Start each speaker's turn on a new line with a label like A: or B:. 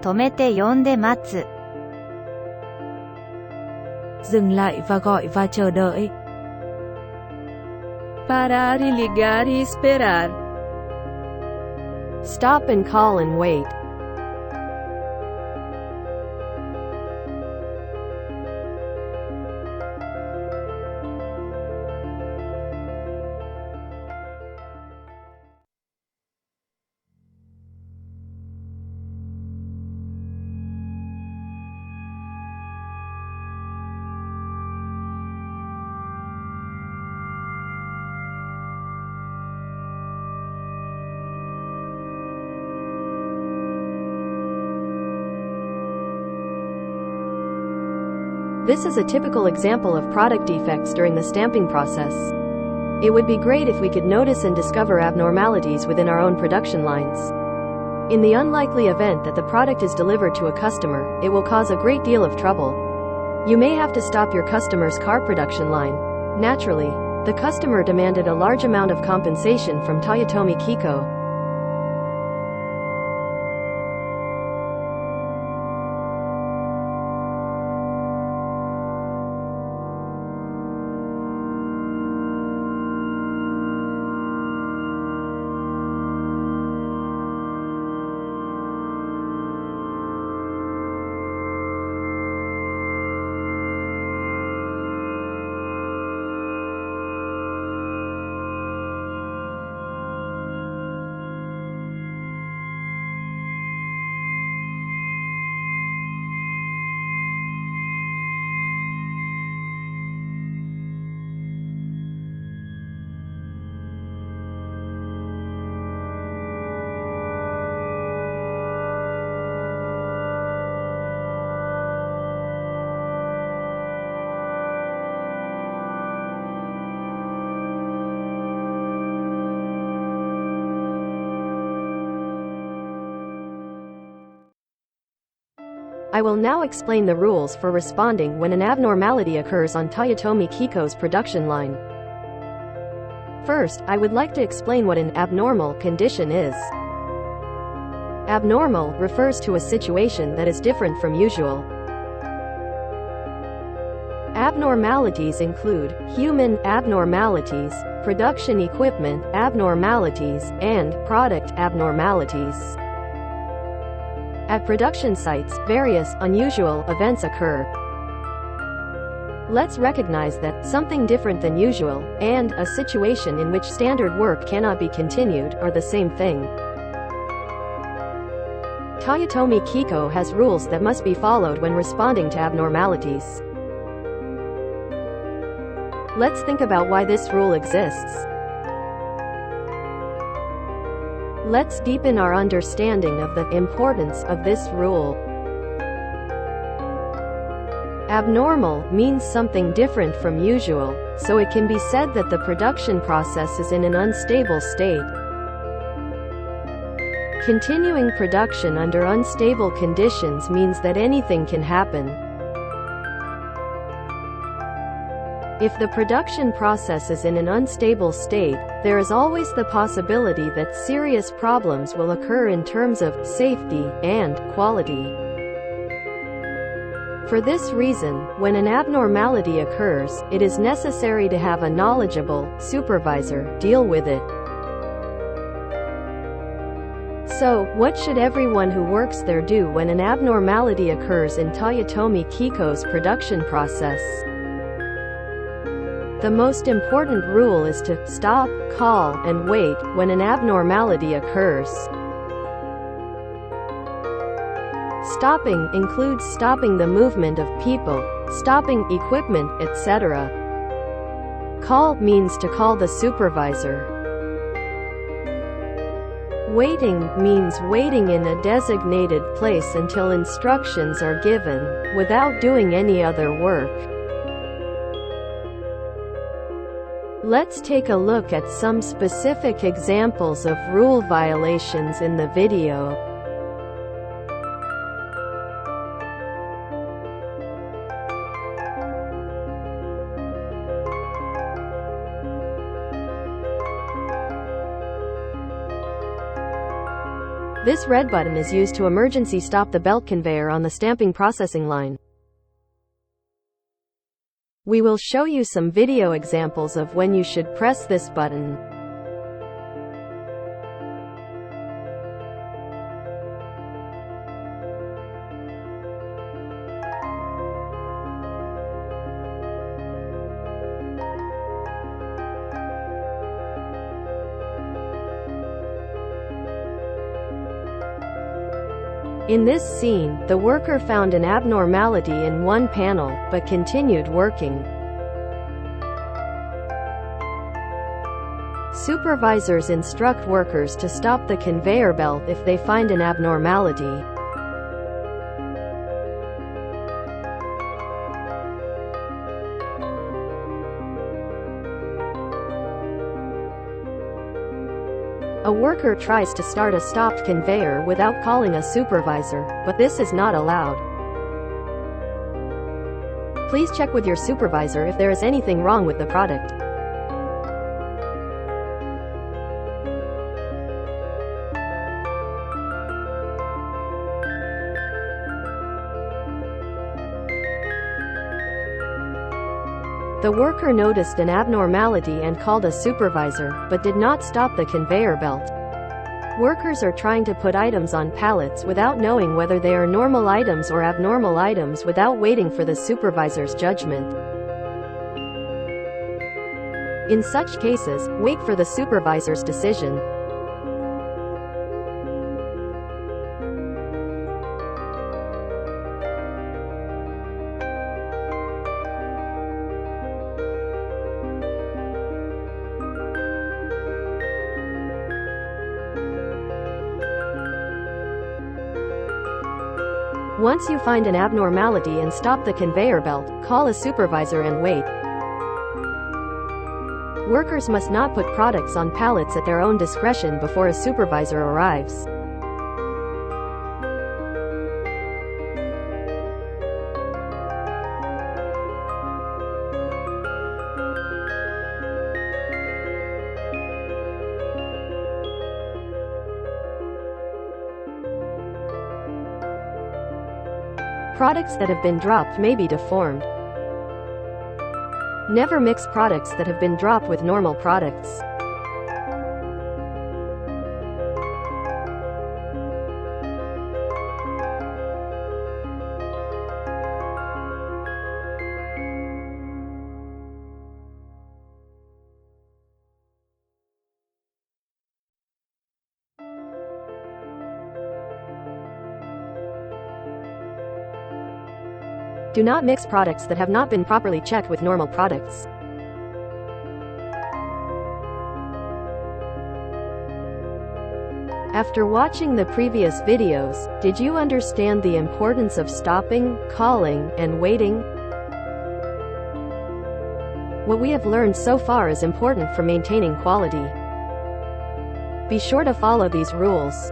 A: 止めて呼んで待つ
B: Dừng lại và gọi và chờ đợi.
C: Parar e ligar e esperar.
D: Stop and call and wait. This is a typical example of product defects during the stamping process. It would be great if we could notice and discover abnormalities within our own production lines. In the unlikely event that the product is delivered to a customer, it will cause a great deal of trouble. You may have to stop your customer's car production line. Naturally, the customer demanded a large amount of compensation from Toyotomi-Kiko. I will now explain the rules for responding when an abnormality occurs on Toyotomi-Kiko's production line. First, I would like to explain what an abnormal condition is. Abnormal refers to a situation that is different from usual. Abnormalities include human abnormalities, production equipment abnormalities, and product abnormalities. At production sites, various unusual events occur. Let's recognize that something different than usual and a situation in which standard work cannot be continued are the same thing. Toyotomi-Kiko has rules that must be followed when responding to abnormalities. Let's think about why this rule exists. Let's deepen our understanding of the importance of this rule. Abnormal means something different from usual, so it can be said that the production process is in an unstable state. Continuing production under unstable conditions means that anything can happen. If the production process is in an unstable state, there is always the possibility that serious problems will occur in terms of safety and quality. For this reason, when an abnormality occurs, it is necessary to have a knowledgeable supervisor deal with it. So, what should everyone who works there do when an abnormality occurs in Toyotomi-Kiko's production process? The most important rule is to stop, call, and wait when an abnormality occurs. Stopping includes stopping the movement of people, stopping equipment, etc. Call means to call the supervisor. Waiting means waiting in a designated place until instructions are given, without doing any other work. Let's take a look at some specific examples of rule violations in the video. This red button is used to emergency stop the belt conveyor on the stamping processing line. We will show you some video examples of when you should press this button. In this scene, the worker found an abnormality in one panel, but continued working. Supervisors instruct workers to stop the conveyor belt if they find an abnormality. A worker tries to start a stopped conveyor without calling a supervisor, but this is not allowed. Please check with your supervisor if there is anything wrong with the product. The worker noticed an abnormality and called a supervisor, but did not stop the conveyor belt. Workers are trying to put items on pallets without knowing whether they are normal items or abnormal items without waiting for the supervisor's judgment. In such cases, wait for the supervisor's decision. Once you find an abnormality and stop the conveyor belt, call a supervisor and wait. Workers must not put products on pallets at their own discretion before a supervisor arrives. Products that have been dropped may be deformed. Never mix products that have been dropped with normal products. Do not mix products that have not been properly checked with normal products. After watching the previous videos, did you understand the importance of stopping, calling, and waiting? What we have learned so far is important for maintaining quality. Be sure to follow these rules.